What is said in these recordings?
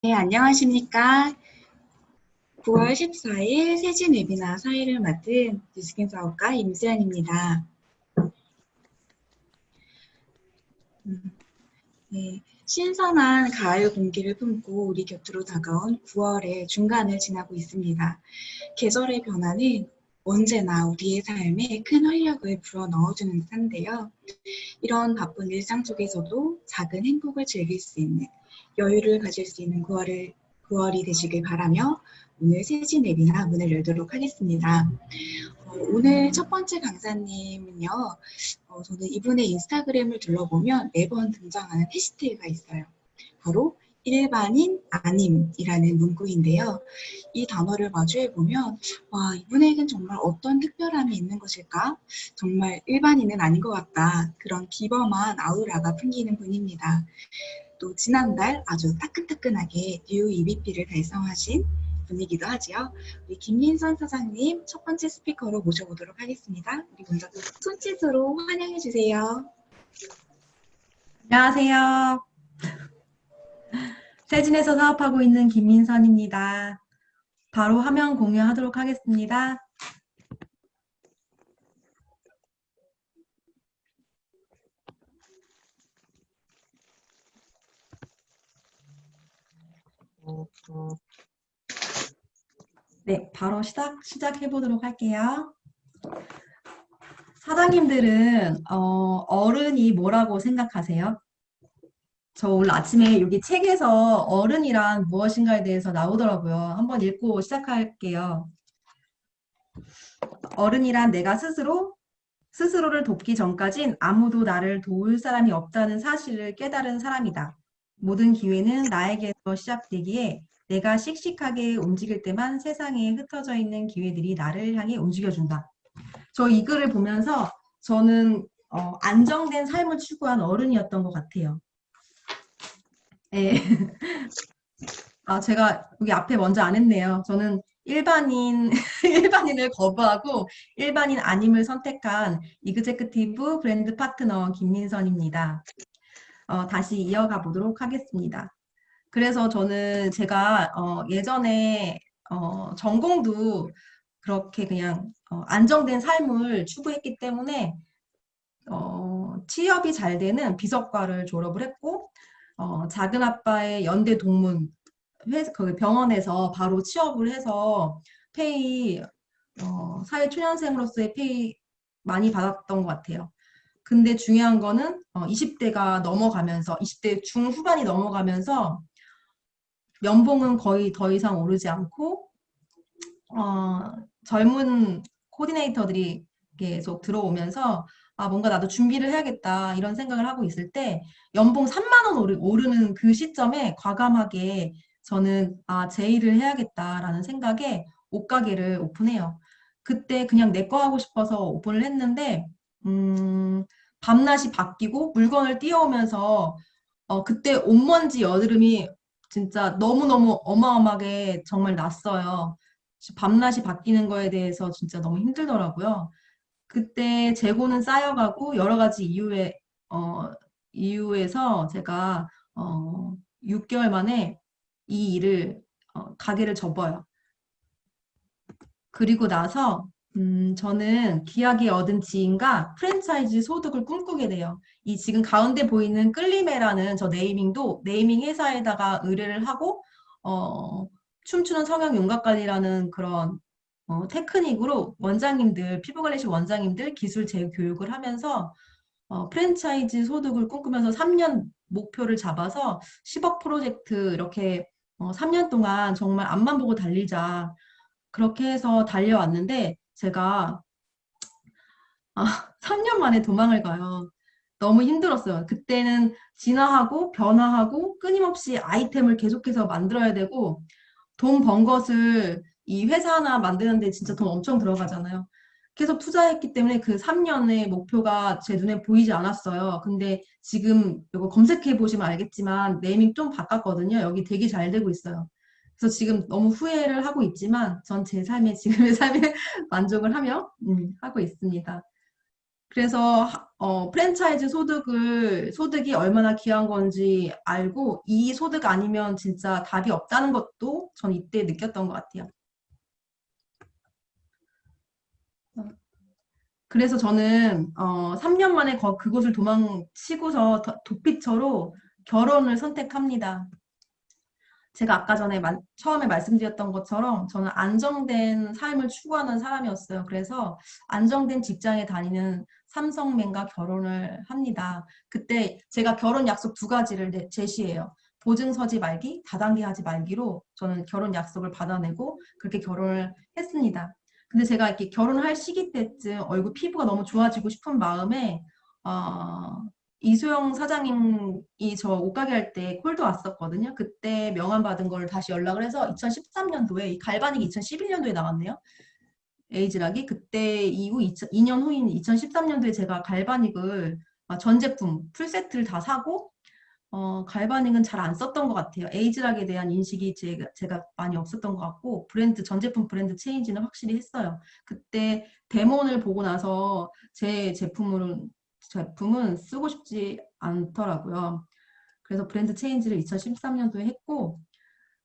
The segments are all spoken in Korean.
네, 안녕하십니까. 9월 14일 세진 웨비나 사회를 맡은 뉴스킨 사업가 임수연입니다. 네, 신선한 가을 공기를 품고 우리 곁으로 다가온 9월의 중간을 지나고 있습니다. 계절의 변화는 언제나 우리의 삶에 큰 활력을 불어넣어주는 듯한데요. 이런 바쁜 일상 속에서도 작은 행복을 즐길 수 있는 여유를 가질 수 있는 9월이 되시길 바라며 오늘 세진 웨비나 문을 열도록 하겠습니다. 오늘 첫 번째 강사님은요, 저는 이분의 인스타그램을 둘러보면 매번 등장하는 해시태그가 있어요. 바로 일반인 아님이라는 문구인데요. 이 단어를 마주해보면 와, 이분에겐 정말 어떤 특별함이 있는 것일까? 정말 일반인은 아닌 것 같다. 그런 비범한 아우라가 풍기는 분입니다. 또 지난달 아주 따끈따끈하게 뉴 EVP를 달성하신 분이기도 하지요. 우리 김민선 사장님 첫 번째 스피커로 모셔보도록 하겠습니다. 우리 먼저 손짓으로 환영해 주세요. 안녕하세요. 세진에서 사업하고 있는 김민선입니다. 바로 화면 공유하도록 하겠습니다. 네, 바로 시작해 보도록 할게요. 사장님들은 어른이 뭐라고 생각하세요? 저 오늘 아침에 여기 책에서 어른이란 무엇인가에 대해서 나오더라고요. 한번 읽고 시작할게요. 어른이란 내가 스스로를 돕기 전까진 아무도 나를 도울 사람이 없다는 사실을 깨달은 사람이다. 모든 기회는 나에게서 시작되기에 내가 씩씩하게 움직일 때만 세상에 흩어져 있는 기회들이 나를 향해 움직여준다. 저 이 글을 보면서 저는 안정된 삶을 추구한 어른이었던 것 같아요. 네. 아, 제가 여기 앞에 먼저 안 했네요. 저는 일반인을 거부하고 일반인 아님을 선택한 이그제크티브 브랜드 파트너 김민선입니다. 다시 이어가 보도록 하겠습니다. 그래서 저는 제가 예전에 전공도 그렇게 그냥 안정된 삶을 추구했기 때문에 취업이 잘 되는 비서과를 졸업을 했고 작은 아빠의 연대 동문 거기 병원에서 바로 취업을 해서 페이 사회초년생으로서의 페이 많이 받았던 것 같아요. 근데 중요한 거는 20대가 넘어가면서 20대 중후반이 넘어가면서 연봉은 거의 더 이상 오르지 않고 어, 젊은 코디네이터들이 계속 들어오면서 아, 뭔가 나도 준비를 해야겠다 이런 생각을 하고 있을 때 연봉 3만 원 오르는 그 시점에 과감하게 저는 아, 제 일을 해야겠다라는 생각에 옷가게를 오픈해요. 그때 그냥 내 거 하고 싶어서 오픈을 했는데 밤낮이 바뀌고 물건을 띄워오면서 그때 온먼지 여드름이 진짜 너무너무 어마어마하게 정말 났어요. 밤낮이 바뀌는 거에 대해서 진짜 너무 힘들더라고요. 그때 재고는 쌓여가고 여러 가지 어, 이유에서 제가 6개월 만에 이 일을 가게를 접어요. 그리고 나서 저는 기하게 얻은 지인과 프랜차이즈 소득을 꿈꾸게 돼요. 이 지금 가운데 보이는 끌리메라는 저 네이밍도 네이밍 회사에다가 의뢰를 하고 어, 춤추는 성형 윤곽관리라는 그런 테크닉으로 원장님들, 피부관리실 원장님들 기술 재교육을 하면서 프랜차이즈 소득을 꿈꾸면서 3년 목표를 잡아서 10억 프로젝트 이렇게 3년 동안 정말 앞만 보고 달리자. 그렇게 해서 달려왔는데 제가 3년 만에 도망을 가요. 너무 힘들었어요. 그때는 진화하고 변화하고 끊임없이 아이템을 계속해서 만들어야 되고 돈 번 것을 이 회사 하나 만드는데 진짜 돈 엄청 들어가잖아요. 계속 투자했기 때문에 그 3년의 목표가 제 눈에 보이지 않았어요. 근데 지금 이거 검색해 보시면 알겠지만 네이밍 좀 바꿨거든요. 여기 되게 잘 되고 있어요. 그래서 지금 너무 후회를 하고 있지만 전 제 삶에 지금의 삶에 만족을 하며 하고 있습니다. 그래서 프랜차이즈 소득이 얼마나 귀한 건지 알고 이 소득 아니면 진짜 답이 없다는 것도 전 이때 느꼈던 것 같아요. 그래서 저는 3년 만에 그곳을 도망치고서 도피처로 결혼을 선택합니다. 제가 아까 전에 처음에 말씀드렸던 것처럼 저는 안정된 삶을 추구하는 사람이었어요. 그래서 안정된 직장에 다니는 삼성맨과 결혼을 합니다. 그때 제가 결혼 약속 두 가지를 제시해요. 보증 서지 말기, 다단계 하지 말기로 저는 결혼 약속을 받아내고 그렇게 결혼을 했습니다. 근데 제가 이렇게 결혼할 시기 때쯤 얼굴 피부가 너무 좋아지고 싶은 마음에 어, 이수영 사장님이 저 옷가게 할 때 콜도 왔었거든요. 그때 명함 받은 걸 다시 연락을 해서 2013년도에 이 갈바닉이 2011년도에 나왔네요. 에이즈락이 그때 이후 2년 후인 2013년도에 제가 갈바닉을 전 제품 풀세트를 다 사고 갈바닉은 잘 안 썼던 것 같아요. 에이즈락에 대한 인식이 제가 많이 없었던 것 같고 전 제품 브랜드 체인지는 확실히 했어요. 그때 데몬을 보고 나서 제 제품은 쓰고 싶지 않더라고요. 그래서 브랜드 체인지를 2013년도에 했고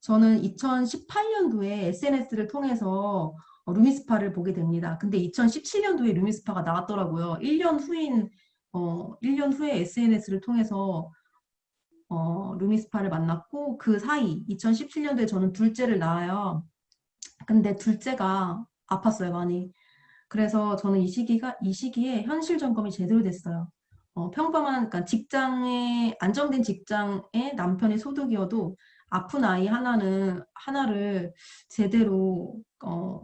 저는 2018년도에 SNS를 통해서 루미스파를 보게 됩니다. 근데 2017년도에 루미스파가 나왔더라고요. 1년 후에 SNS를 통해서 루미스파를 만났고 그 사이 2017년도에 저는 둘째를 낳아요. 근데 둘째가 아팠어요, 많이. 그래서 저는 이 시기에 현실 점검이 제대로 됐어요. 그러니까 안정된 직장의 남편의 소득이어도 아픈 아이 하나를 제대로,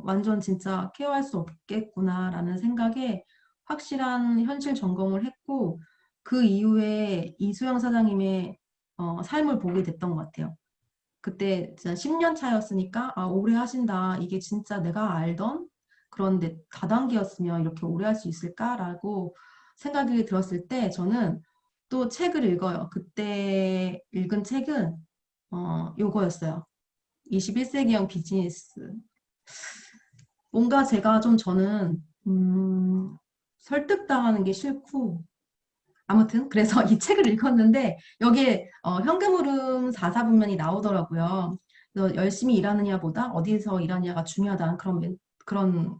완전 진짜 케어할 수 없겠구나라는 생각에 확실한 현실 점검을 했고, 그 이후에 이수영 사장님의 삶을 보게 됐던 것 같아요. 그때 진짜 10년 차였으니까 오래 하신다. 이게 진짜 내가 알던 그런데 다단계였으면 이렇게 오래 할 수 있을까라고 생각이 들었을 때 저는 또 책을 읽어요. 그때 읽은 책은 요거였어요. 21세기형 비즈니스. 뭔가 제가 좀 저는 설득당하는 게 싫고 아무튼 그래서 이 책을 읽었는데 여기에 현금흐름 4사분면이 나오더라고요. 그래서 열심히 일하느냐보다 어디서 일하느냐가 중요하다는 그런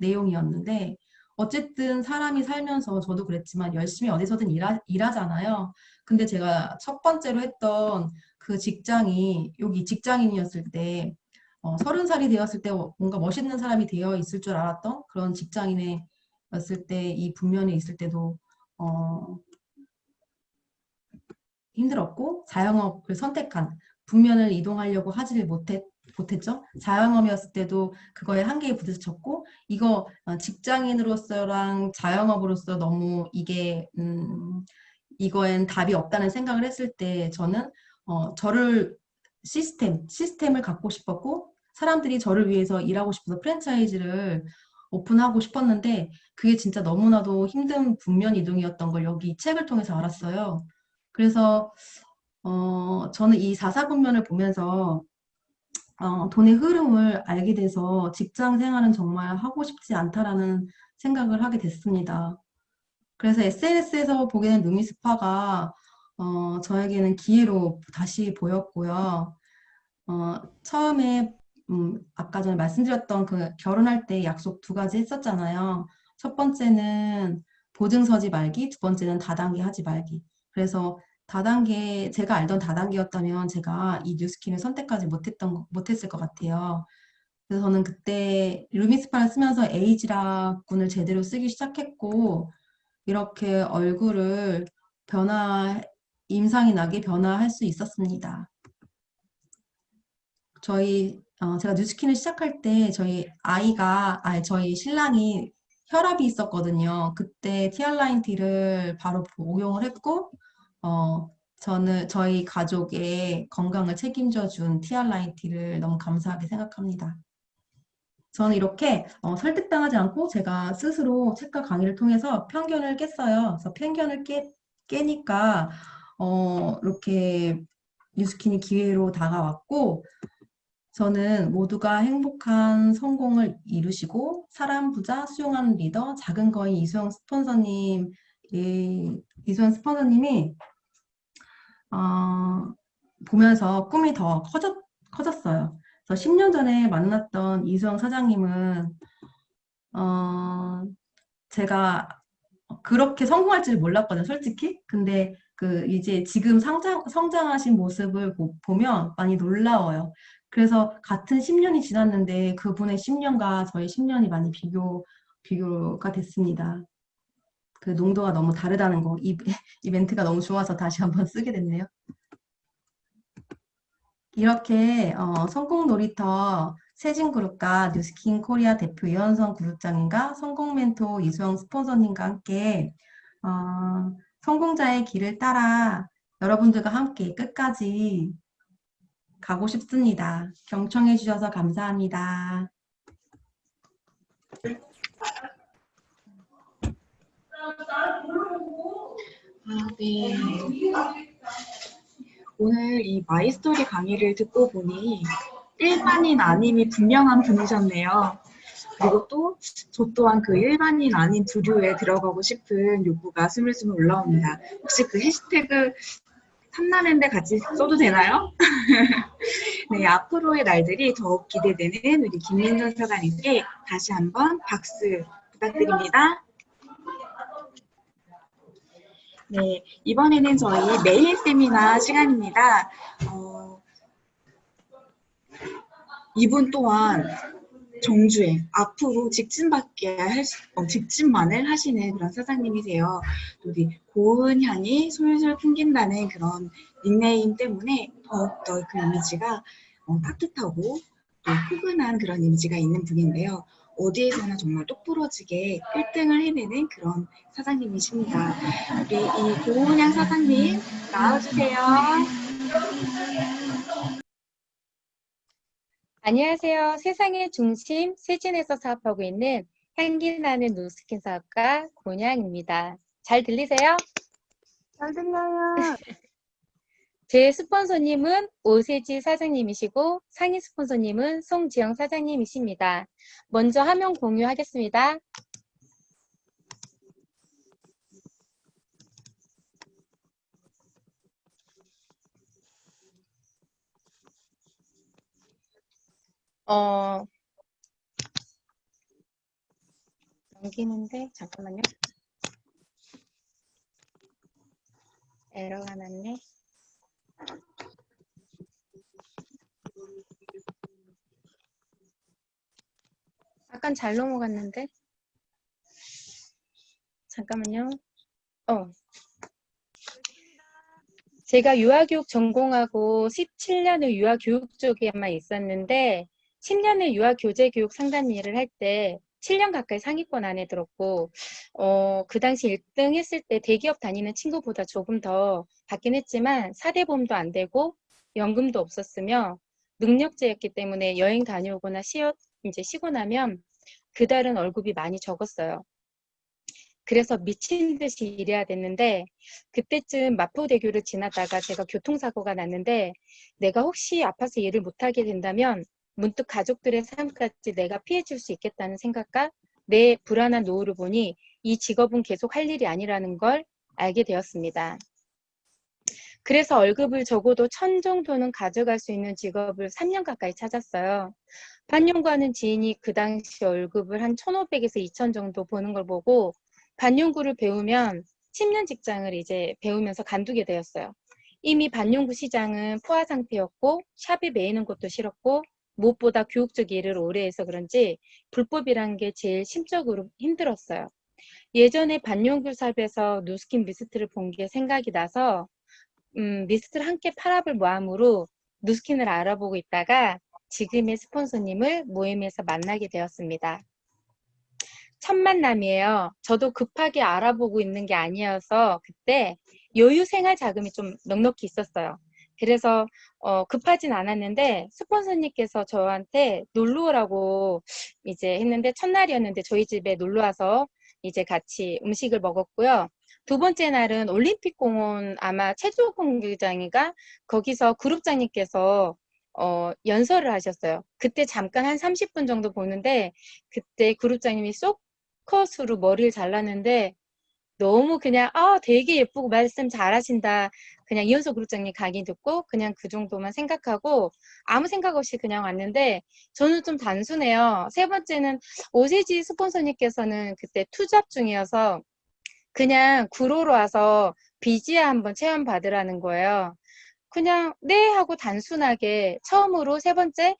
내용이었는데 어쨌든 사람이 살면서 저도 그랬지만 열심히 어디서든 일하잖아요. 근데 제가 첫 번째로 했던 그 직장이 여기 직장인이었을 때 30살이 되었을 때 뭔가 멋있는 사람이 되어 있을 줄 알았던 그런 직장인이었을 때 이 분면에 있을 때도 어, 힘들었고 자영업을 선택한 분면을 이동하려고 하지를 못했죠. 자영업이었을 때도 그거에 한계에 부딪혔고 이거 직장인으로서랑 자영업으로서 너무 이거엔 답이 없다는 생각을 했을 때 저는 저를 시스템을 갖고 싶었고 사람들이 저를 위해서 일하고 싶어서 프랜차이즈를 오픈하고 싶었는데 그게 진짜 너무나도 힘든 분면 이동이었던 걸 여기 이 책을 통해서 알았어요. 그래서 저는 이 사사분면을 보면서 돈의 흐름을 알게 돼서 직장 생활은 정말 하고 싶지 않다라는 생각을 하게 됐습니다. 그래서 SNS에서 보게 된 루미스파가 저에게는 기회로 다시 보였고요. 처음에 아까 전에 말씀드렸던 그 결혼할 때 약속 두 가지 했었잖아요. 첫 번째는 보증 서지 말기, 두 번째는 다단계 하지 말기. 그래서 제가 알던 다단계였다면 제가 이 뉴스킨을 선택하지 못했을 것 같아요. 그래서 저는 그때 루미스파를 쓰면서 에이지라 군을 제대로 쓰기 시작했고, 이렇게 얼굴을 임상이 나게 변화할 수 있었습니다. 제가 뉴스킨을 시작할 때 저희 신랑이 혈압이 있었거든요. 그때 티알라인 T를 바로 복용을 했고, 저희 가족의 건강을 책임져 준 티알라인 T를 너무 감사하게 생각합니다. 저는 이렇게 설득당하지 않고 제가 스스로 책과 강의를 통해서 편견을 깼어요. 그래서 편견을 깨니까 이렇게 뉴스킨이 기회로 다가왔고 저는 모두가 행복한 성공을 이루시고 사람 부자 수용하는 리더 작은 거인 이수영 스폰서님, 이수영 스폰서님이 보면서 꿈이 더 커졌어요. 그래서 10년 전에 만났던 이수영 사장님은 제가 그렇게 성공할 줄 몰랐거든요, 솔직히. 근데 이제 지금 성장하신 모습을 보면 많이 놀라워요. 그래서 같은 10년이 지났는데 그분의 10년과 저의 10년이 많이 비교가 됐습니다. 그 농도가 너무 다르다는 거, 이 멘트가 너무 좋아서 다시 한번 쓰게 됐네요. 이렇게 성공 놀이터 세진그룹과 뉴스킨 코리아 대표 이현성 그룹장님과 성공 멘토 이수영 스폰서님과 함께 성공자의 길을 따라 여러분들과 함께 끝까지 가고 싶습니다. 경청해 주셔서 감사합니다. 네. 오늘 이 마이스토리 강의를 듣고 보니 일반인 아님이 분명한 분이셨네요. 그리고 또 저 또한 그 일반인 아닌 부류에 들어가고 싶은 욕구가 스물스물 올라옵니다. 혹시 그 해시태그 탐나는데 같이 써도 되나요? 네, 앞으로의 날들이 더욱 기대되는 우리 김민선 사장님께 다시 한번 박수 부탁드립니다. 네, 이번에는 저희 메인 세미나 시간입니다. 이분 또한 정주행, 앞으로 직진만을 하시는 그런 사장님이세요. 우리 고운 향이 솔솔 풍긴다는 그런 닉네임 때문에 더욱더 그 이미지가 따뜻하고 또 포근한 그런 이미지가 있는 분인데요. 어디에서나 정말 똑부러지게 1등을 해내는 그런 사장님이십니다. 우리 이 고운 향 사장님 나와주세요. 안녕하세요. 세상의 중심 세진에서 사업하고 있는 향기 나는 누스킨 사업가 고은향입니다. 잘 들리세요? 잘 들려요. 제 스폰서님은 오세지 사장님이시고 상위 스폰서님은 송지영 사장님이십니다. 먼저 화면 공유하겠습니다. 넘기는데 잠깐만요. 에러가 났네. 약간 잘 넘어갔는데. 잠깐만요. 제가 유아교육 전공하고 17년을 유아교육 쪽에만 있었는데 10년을 유아교재교육 상담 일을 할 때 7년 가까이 상위권 안에 들었고 그 당시 1등 했을 때 대기업 다니는 친구보다 조금 더 받긴 했지만 4대 보험도 안 되고 연금도 없었으며 능력자였기 때문에 여행 다녀오거나 이제 쉬고 나면 그달은 월급이 많이 적었어요. 그래서 미친 듯이 일해야 됐는데 그때쯤 마포대교를 지나다가 제가 교통사고가 났는데 내가 혹시 아파서 일을 못하게 된다면 문득 가족들의 삶까지 내가 피해줄 수 있겠다는 생각과 내 불안한 노후를 보니 이 직업은 계속 할 일이 아니라는 걸 알게 되었습니다. 그래서 월급을 적어도 1,000 정도는 가져갈 수 있는 직업을 3년 가까이 찾았어요. 반영구하는 지인이 그 당시 월급을 한 1,500에서 2,000 정도 버는 걸 보고 반영구를 배우면 10년 직장을 이제 배우면서 간두게 되었어요. 이미 반영구 시장은 포화 상태였고 샵에 매이는 것도 싫었고 무엇보다 교육적 일을 오래 해서 그런지 불법이란 게 제일 심적으로 힘들었어요. 예전에 반영구 샵에서 누스킨 미스트를 본 게 생각이 나서 미스트를 함께 팔아볼 마음으로 누스킨을 알아보고 있다가 지금의 스폰서님을 모임에서 만나게 되었습니다. 첫 만남이에요. 저도 급하게 알아보고 있는 게 아니어서 그때 여유 생활 자금이 좀 넉넉히 있었어요. 그래서 급하진 않았는데 스폰서님께서 저한테 놀러 오라고 이제 했는데 첫날이었는데 저희 집에 놀러 와서 이제 같이 음식을 먹었고요. 두 번째 날은 올림픽공원 아마 체조 경기장인가 거기서 그룹장님께서 연설을 하셨어요. 그때 잠깐 한 30분 정도 보는데 그때 그룹장님이 쏙컷으로 머리를 잘랐는데 너무 그냥 되게 예쁘고 말씀 잘하신다. 그냥 이현석 그룹장님 강의 듣고 그냥 그 정도만 생각하고 아무 생각 없이 그냥 왔는데 저는 좀 단순해요. 세 번째는 오세지 스폰서님께서는 그때 투잡 중이어서 그냥 구로로 와서 비지아 한번 체험 받으라는 거예요. 그냥 네 하고 단순하게 처음으로 세 번째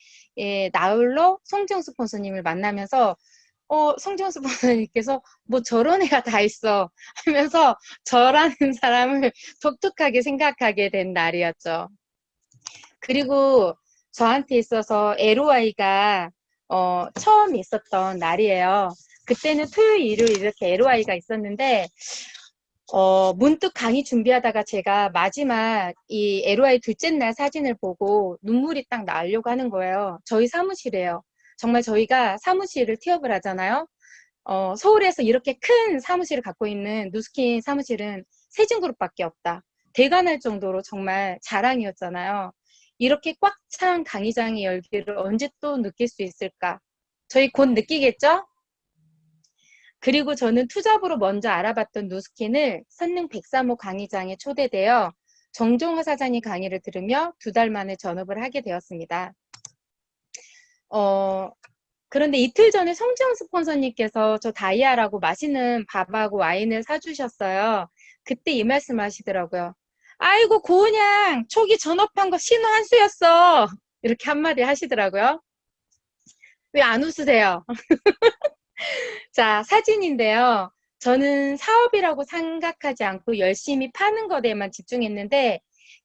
나흘로 송지영 스폰서님을 만나면서 송지영 스폰서님께서 뭐 저런 애가 다 있어 하면서 저라는 사람을 독특하게 생각하게 된 날이었죠. 그리고 저한테 있어서 LOI가 처음 있었던 날이에요. 그때는 토요일, 일요일 이렇게 LOI가 있었는데 문득 강의 준비하다가 제가 마지막 이 LOI 둘째 날 사진을 보고 눈물이 딱 나려고 하는 거예요. 저희 사무실이에요. 정말 저희가 사무실을 티업을 하잖아요. 서울에서 이렇게 큰 사무실을 갖고 있는 누스킨 사무실은 세진그룹밖에 없다. 대관할 정도로 정말 자랑이었잖아요. 이렇게 꽉 찬 강의장의 열기를 언제 또 느낄 수 있을까? 저희 곧 느끼겠죠? 그리고 저는 투잡으로 먼저 알아봤던 누스킨을 선릉 103호 강의장에 초대되어 정종화 사장님 강의를 들으며 2달 만에 전업을 하게 되었습니다. 그런데 이틀 전에 성지영 스폰서님께서 저 다이아라고 맛있는 밥하고 와인을 사주셨어요. 그때 이 말씀 하시더라고요. 아이고 고은양 초기 전업한 거 신호 한 수였어. 이렇게 한마디 하시더라고요. 왜 안 웃으세요? 자, 사진인데요. 저는 사업이라고 생각하지 않고 열심히 파는 것에만 집중했는데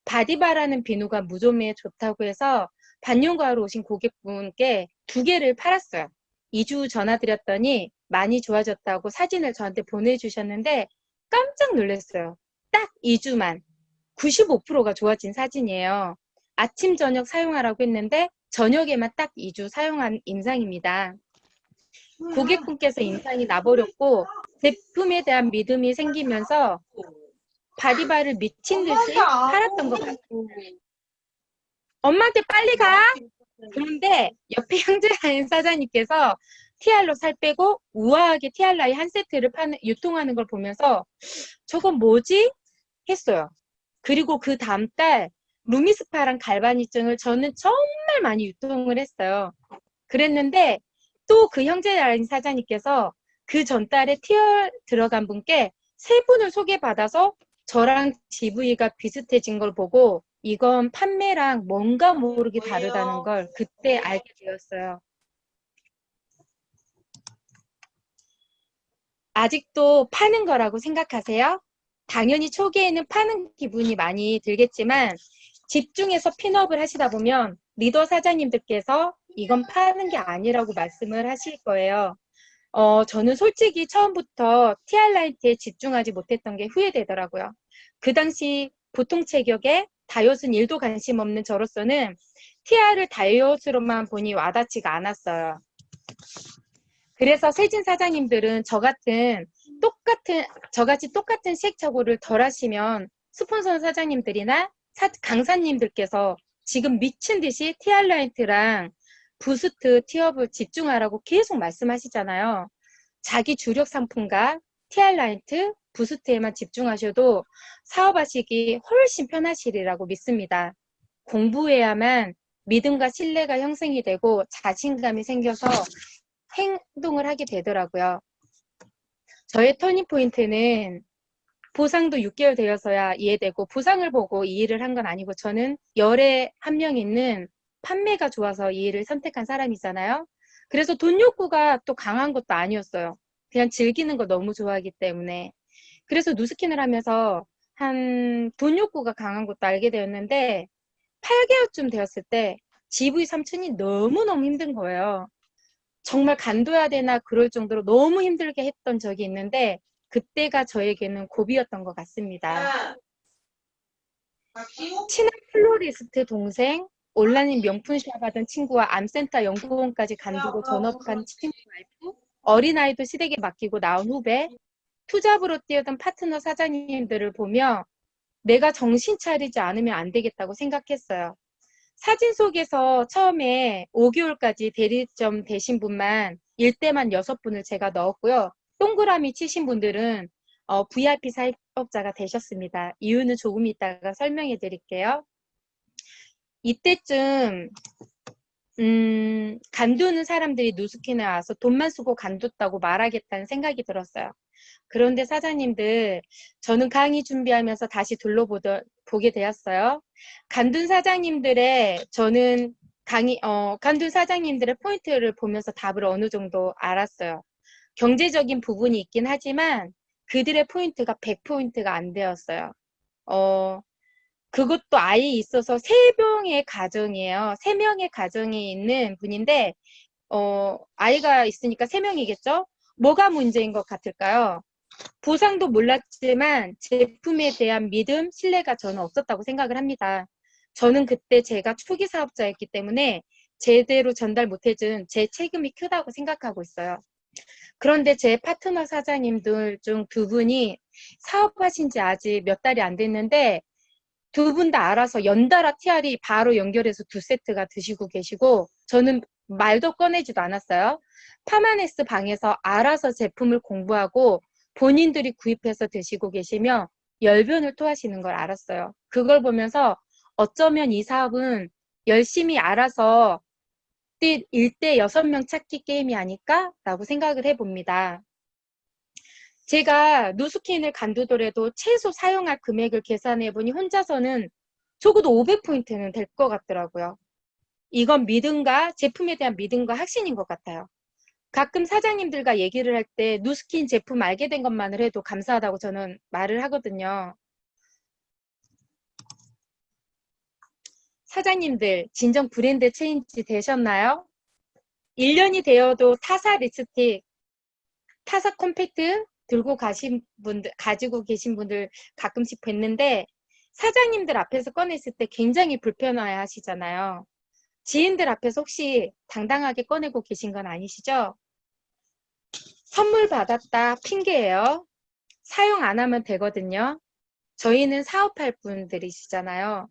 바디바라는 비누가 무좀에 좋다고 해서 반년과로 오신 고객분께 2개를 팔았어요. 2주 전화드렸더니 많이 좋아졌다고 사진을 저한테 보내주셨는데 깜짝 놀랐어요. 딱 2주만 95%가 좋아진 사진이에요. 아침, 저녁 사용하라고 했는데 저녁에만 딱 2주 사용한 임상입니다. 고객분께서 인상이 나버렸고 제품에 대한 믿음이 생기면서 바디바를 미친 듯이 팔았던 것 같아요. 엄마한테 빨리 가! 그런데 옆에 형제라인 사장님께서 티알로 살 빼고 우아하게 티알라이 한 세트를 유통하는 걸 보면서 저건 뭐지? 했어요. 그리고 그 다음 달 루미스파랑 갈바니증을 저는 정말 많이 유통을 했어요. 그랬는데 또 그 형제라인 사장님께서 그 전달에 티얼 들어간 분께 3분을 소개받아서 저랑 GV가 비슷해진 걸 보고 이건 판매랑 뭔가 모르게 다르다는 걸 그때 알게 되었어요. 아직도 파는 거라고 생각하세요? 당연히 초기에는 파는 기분이 많이 들겠지만 집중해서 핀업을 하시다 보면 리더 사장님들께서 이건 파는 게 아니라고 말씀을 하실 거예요. 저는 솔직히 처음부터 TR라이트에 집중하지 못했던 게 후회되더라고요. 그 당시 보통 체격에 다이엇은 1도 관심 없는 저로서는 TR을 다이엇으로만 보니 와닿지가 않았어요. 그래서 세진 사장님들은 저같이 똑같은 시행착오를 덜 하시면 스폰서 사장님들이나 강사님들께서 지금 미친 듯이 TR라이트랑 부스트, 티업을 집중하라고 계속 말씀하시잖아요. 자기 주력 상품과 TR라이트, 부스트에만 집중하셔도 사업하시기 훨씬 편하시리라고 믿습니다. 공부해야만 믿음과 신뢰가 형성이 되고 자신감이 생겨서 행동을 하게 되더라고요. 저의 터닝포인트는 보상도 6개월 되어서야 이해되고 보상을 보고 이 일을 한 건 아니고 저는 열에 한 명 있는 판매가 좋아서 이 일을 선택한 사람이잖아요. 그래서 돈 욕구가 또 강한 것도 아니었어요. 그냥 즐기는 거 너무 좋아하기 때문에. 그래서 누스킨을 하면서 돈 욕구가 강한 것도 알게 되었는데 8개월쯤 되었을 때 GV 삼촌이 너무너무 힘든 거예요. 정말 간둬야 되나 그럴 정도로 너무 힘들게 했던 적이 있는데 그때가 저에게는 고비였던 것 같습니다. 친한 플로리스트 동생, 온라인 명품샵 하던 친구와 암센터 연구원까지 간두고 전업한 친구 와이프, 어린아이도 시댁에 맡기고 나온 후배, 투잡으로 뛰어든 파트너 사장님들을 보며 내가 정신 차리지 않으면 안 되겠다고 생각했어요. 사진 속에서 처음에 5개월까지 대리점 되신 분만 일대만 6분을 제가 넣었고요. 동그라미 치신 분들은 VIP 사업자가 되셨습니다. 이유는 조금 이따가 설명해 드릴게요. 이때쯤 간두는 사람들이 누스킨에 와서 돈만 쓰고 간뒀다고 말하겠다는 생각이 들었어요. 그런데 사장님들, 저는 강의 준비하면서 다시 둘러보게 되었어요. 간둔 사장님들의 간둔 사장님들의 포인트를 보면서 답을 어느 정도 알았어요. 경제적인 부분이 있긴 하지만 그들의 포인트가 100포인트가 안 되었어요. 그것도 아이 있어서 3명의 가정이에요. 3명의 가정이 있는 분인데, 아이가 있으니까 3명이겠죠? 뭐가 문제인 것 같을까요? 보상도 몰랐지만 제품에 대한 믿음, 신뢰가 저는 없었다고 생각을 합니다. 저는 그때 제가 초기 사업자였기 때문에 제대로 전달 못해준 제 책임이 크다고 생각하고 있어요. 그런데 제 파트너 사장님들 중 2분이 사업하신 지 아직 몇 달이 안 됐는데 2분 다 알아서 연달아 TR이 바로 연결해서 2세트가 드시고 계시고 저는 말도 꺼내지도 않았어요. 파마네스 방에서 알아서 제품을 공부하고 본인들이 구입해서 드시고 계시며 열변을 토하시는 걸 알았어요. 그걸 보면서 어쩌면 이 사업은 열심히 알아서 1대 6명 찾기 게임이 아닐까라고 생각을 해봅니다. 제가 누스킨을 간두더라도 최소 사용할 금액을 계산해보니 혼자서는 적어도 500포인트는 될 것 같더라고요. 이건 믿음과 제품에 대한 믿음과 확신인 것 같아요. 가끔 사장님들과 얘기를 할 때 누스킨 제품 알게 된 것만을 해도 감사하다고 저는 말을 하거든요. 사장님들 진정 브랜드 체인지 되셨나요? 1년이 되어도 타사 립스틱, 타사 컴팩트 가지고 계신 분들 가끔씩 뵀는데 사장님들 앞에서 꺼냈을 때 굉장히 불편해 하시잖아요. 지인들 앞에서 혹시 당당하게 꺼내고 계신 건 아니시죠? 선물 받았다 핑계예요. 사용 안 하면 되거든요. 저희는 사업할 분들이시잖아요.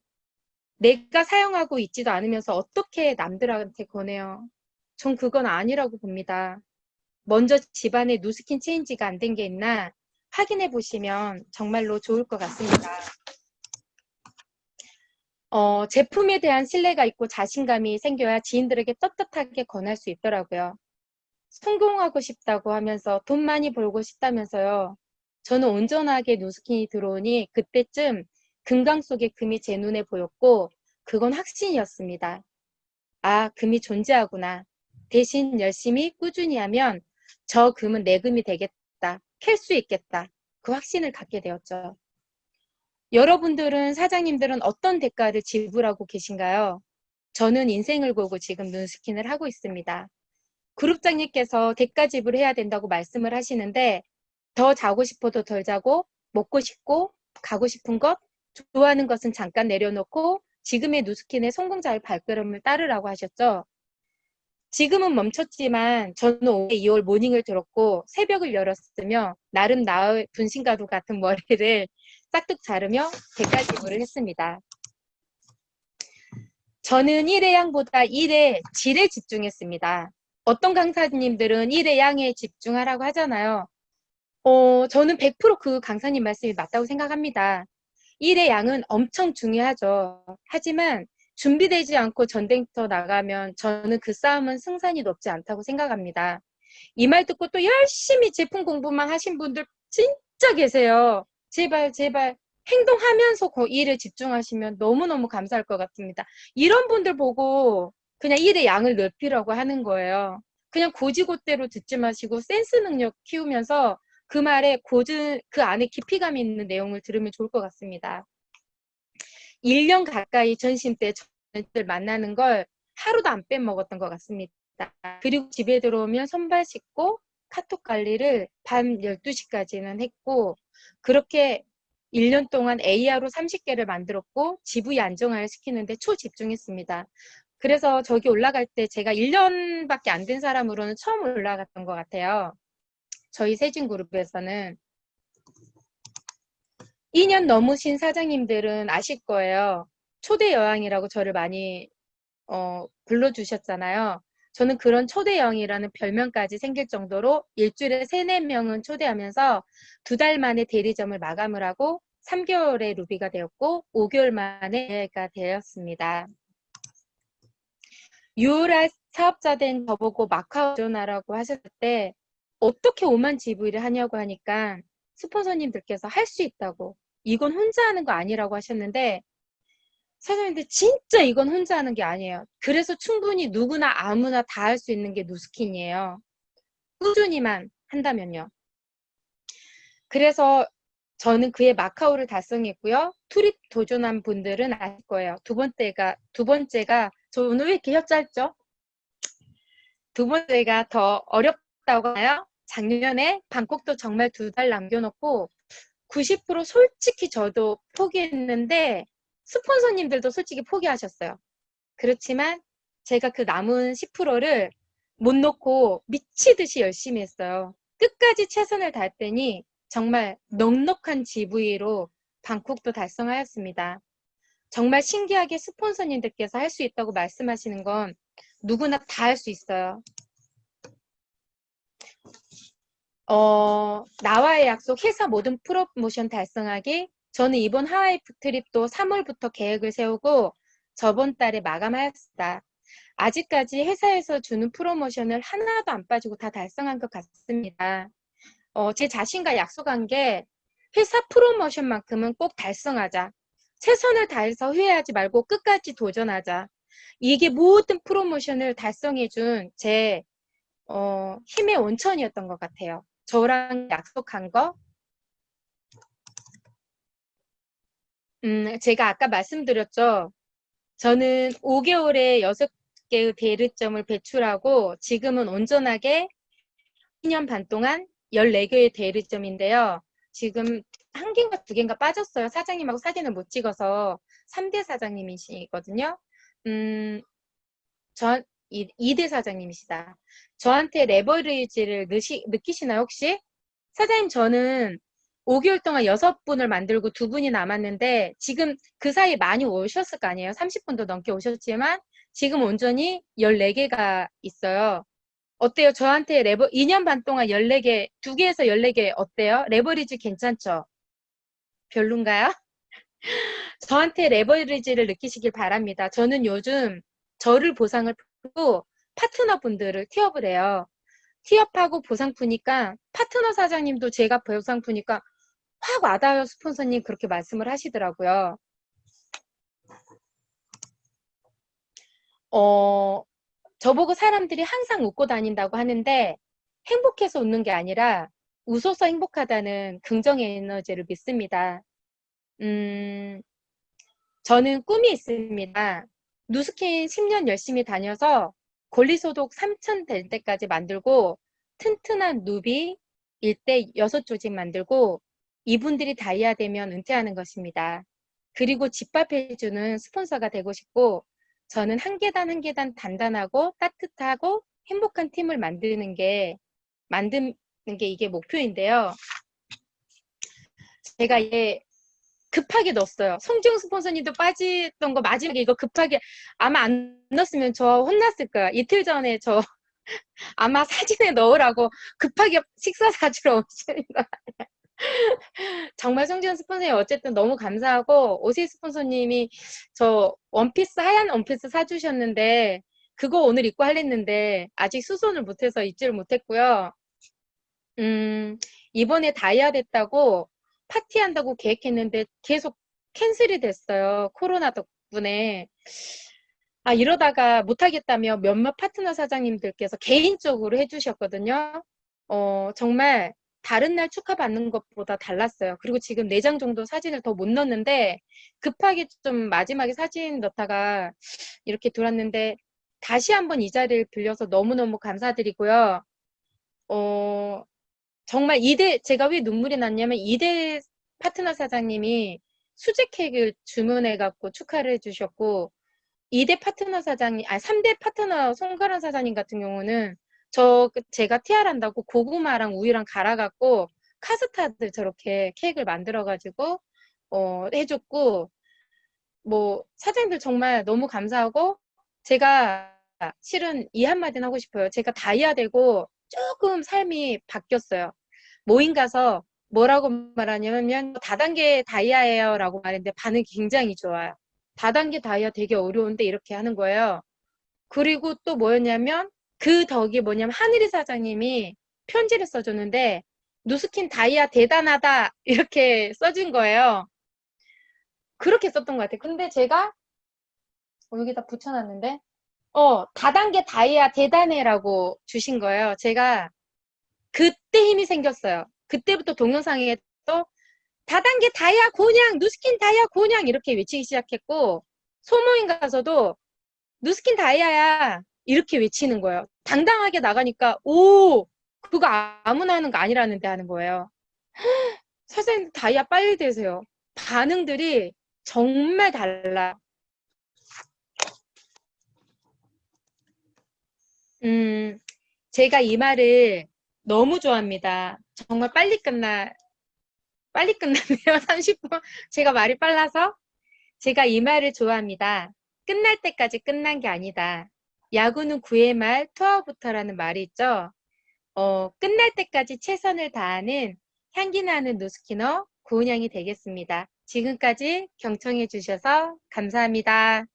내가 사용하고 있지도 않으면서 어떻게 남들한테 권해요? 전 그건 아니라고 봅니다. 먼저 집안에 누스킨 체인지가 안 된 게 있나 확인해 보시면 정말로 좋을 것 같습니다. 제품에 대한 신뢰가 있고 자신감이 생겨야 지인들에게 떳떳하게 권할 수 있더라고요. 성공하고 싶다고 하면서 돈 많이 벌고 싶다면서요. 저는 온전하게 누스킨이 들어오니 그때쯤 금강 속의 금이 제 눈에 보였고 그건 확신이었습니다. 아, 금이 존재하구나. 대신 열심히 꾸준히 하면 저 금은 내 금이 되겠다. 캘 수 있겠다. 그 확신을 갖게 되었죠. 여러분들은 사장님들은 어떤 대가를 지불하고 계신가요? 저는 인생을 걸고 지금 누스킨을 하고 있습니다. 그룹장님께서 대가 지불해야 된다고 말씀을 하시는데 더 자고 싶어도 덜 자고 먹고 싶고 가고 싶은 것, 좋아하는 것은 잠깐 내려놓고 지금의 누스킨의 성공자의 발걸음을 따르라고 하셨죠. 지금은 멈췄지만 저는 올해 2월 모닝을 들었고 새벽을 열었으며 나름 나의 분신가루 같은 머리를 싹둑 자르며 대가 지불을 했습니다. 저는 일의 양보다 일의 질에 집중했습니다. 어떤 강사님들은 일의 양에 집중하라고 하잖아요. 저는 100% 강사님 말씀이 맞다고 생각합니다. 일의 양은 엄청 중요하죠. 하지만 준비되지 않고 전쟁터 나가면 저는 그 싸움은 승산이 높지 않다고 생각합니다. 이 말 듣고 또 열심히 제품 공부만 하신 분들 진짜 계세요. 제발 행동하면서 그 일에 집중하시면 너무너무 감사할 것 같습니다. 이런 분들 보고 그냥 일의 양을 넓히라고 하는 거예요. 그냥 고지고대로 듣지 마시고 센스 능력 키우면서 그 말에 그 안에 깊이감 있는 내용을 들으면 좋을 것 같습니다. 1년 가까이 전신 때 저를 만나는 걸 하루도 안 빼먹었던 것 같습니다. 그리고 집에 들어오면 손발 씻고 카톡 관리를 밤 12시까지는 했고 그렇게 1년 동안 AR로 30개를 만들었고 GV 안정화를 시키는데 초집중했습니다. 그래서 저기 올라갈 때 제가 1년밖에 안 된 사람으로는 처음 올라갔던 것 같아요. 저희 세진그룹에서는 2년 넘으신 사장님들은 아실 거예요. 초대 여왕이라고 저를 많이 불러주셨잖아요. 저는 그런 초대형이라는 별명까지 생길 정도로 일주일에 3, 4명은 초대하면서 2달 만에 대리점을 마감을 하고 3개월에 루비가 되었고 5개월 만에 가 되었습니다. 유일한 사업자 된 저보고 마카오 도전하라고 하셨을 때 어떻게 5만 GV를 하냐고 하니까 스폰서님들께서 할 수 있다고, 이건 혼자 하는 거 아니라고 하셨는데, 사장님들 진짜 이건 혼자 하는 게 아니에요. 그래서 충분히 누구나 아무나 다 할 수 있는 게 누스킨이에요. 꾸준히만 한다면요. 그래서 저는 그의 마카오를 달성했고요. 투립 도전한 분들은 아실 거예요. 두 번째가 저 오늘 왜 이렇게 혀 짧죠? 두 번째가 더 어렵다고 하나요? 작년에 방콕도 정말 2달 남겨놓고 90% 솔직히 저도 포기했는데 스폰서님들도 솔직히 포기하셨어요. 그렇지만 제가 그 남은 10%를 못 놓고 미치듯이 열심히 했어요. 끝까지 최선을 다했더니 정말 넉넉한 GV로 방콕도 달성하였습니다. 정말 신기하게 스폰서님들께서 할 수 있다고 말씀하시는 건 누구나 다 할 수 있어요. 나와의 약속, 회사 모든 프로모션 달성하기. 저는 이번 하와이 트립도 3월부터 계획을 세우고 저번 달에 마감하였습니다. 아직까지 회사에서 주는 프로모션을 하나도 안 빠지고 다 달성한 것 같습니다. 제 자신과 약속한 게 회사 프로모션만큼은 꼭 달성하자. 최선을 다해서 후회하지 말고 끝까지 도전하자. 이게 모든 프로모션을 달성해준 제 힘의 원천이었던 것 같아요. 저랑 약속한 거. 제가 아까 말씀드렸죠. 저는 5개월에 6개의 대리점을 배출하고 지금은 온전하게 2년 반 동안 14개의 대리점인데요. 지금 1개인가 2개인가 빠졌어요. 사장님하고 사진을 못 찍어서 3대 사장님이시거든요. 2대 사장님이시다. 저한테 레버리지를 느끼시나요, 혹시? 사장님, 저는 5개월 동안 6분을 만들고 2분이 남았는데 지금 그 사이 많이 오셨을 거 아니에요? 30분도 넘게 오셨지만 지금 온전히 14개가 있어요. 어때요? 저한테 2년 반 동안 14개, 2개에서 14개 어때요? 레버리지 괜찮죠? 별론가요? 저한테 레버리지를 느끼시길 바랍니다. 저는 요즘 저를 보상을 푸고 파트너분들을 티업을 해요. 티업하고 보상 푸니까 파트너 사장님도 제가 보상 푸니까 확 와닿아요. 스폰서님 그렇게 말씀을 하시더라고요. 저보고 사람들이 항상 웃고 다닌다고 하는데 행복해서 웃는 게 아니라 웃어서 행복하다는 긍정의 에너지를 믿습니다. 저는 꿈이 있습니다. 누스킨 10년 열심히 다녀서 권리소득 3,000 될 때까지 만들고 튼튼한 누비 일대 6조직 만들고 이분들이 다이아 되면 은퇴하는 것입니다. 그리고 집밥해주는 스폰서가 되고 싶고 저는 한 계단 한 계단 단단하고 따뜻하고 행복한 팀을 만드는 게 이게 목표인데요. 제가 급하게 넣었어요. 송지용 스폰서님도 빠지던 거 마지막에 이거 급하게 아마 안 넣었으면 저 혼났을 거야. 이틀 전에 저 아마 사진에 넣으라고 급하게 식사 사주러 오시는 거. 정말 송지현 스폰서님 어쨌든 너무 감사하고 오세희 스폰서님이 저 원피스 하얀 원피스 사주셨는데 그거 오늘 입고 하랬는데 아직 수선을 못해서 입지를 못했고요. 이번에 다이아 됐다고 파티한다고 계획했는데 계속 캔슬이 됐어요. 코로나 덕분에. 이러다가 못하겠다며 몇몇 파트너 사장님들께서 개인적으로 해주셨거든요. 정말 다른 날 축하받는 것보다 달랐어요. 그리고 지금 4장 정도 사진을 더 못 넣었는데 급하게 좀 마지막에 사진 넣다가 이렇게 들어왔는데 다시 한번 이 자리를 빌려서 너무너무 감사드리고요. 정말 제가 왜 눈물이 났냐면 2대 파트너 사장님이 수제 케이크를 주문해갖고 축하를 해주셨고 2대 파트너 사장님, 3대 파트너 송가람 사장님 같은 경우는 제가 티알한다고 고구마랑 우유랑 갈아갖고 카스타드 저렇게 케이크를 만들어가지고 해줬고 뭐 사장님들 정말 너무 감사하고 제가 실은 이 한마디는 하고 싶어요. 제가 다이아 되고 조금 삶이 바뀌었어요. 모임 가서 뭐라고 말하냐면 다단계 다이아예요 라고 말했는데 반응이 굉장히 좋아요. 다단계 다이아 되게 어려운데 이렇게 하는 거예요. 그리고 또 뭐였냐면 그 덕이 뭐냐면 하늘이 사장님이 편지를 써줬는데 누스킨 다이아 대단하다 이렇게 써준 거예요. 그렇게 썼던 것 같아요. 근데 제가 여기다 붙여놨는데 다단계 다이아 대단해라고 주신 거예요. 제가 그때 힘이 생겼어요. 그때부터 동영상에 또 다단계 다이아 곤양, 누스킨 다이아 곤양 이렇게 외치기 시작했고 소모임 가서도 누스킨 다이아야 이렇게 외치는 거예요. 당당하게 나가니까 오 그거 아무나 하는 거 아니라는데 하는 거예요. 선생님 다이아 빨리 되세요. 반응들이 정말 달라. 제가 이 말을 너무 좋아합니다. 정말 빨리 끝났네요. 30분. 제가 말이 빨라서. 제가 이 말을 좋아합니다. 끝날 때까지 끝난 게 아니다. 야구는 9회 말 투아웃부터라는 말이 있죠. 끝날 때까지 최선을 다하는 향기 나는 노스키너 고은양이 되겠습니다. 지금까지 경청해 주셔서 감사합니다.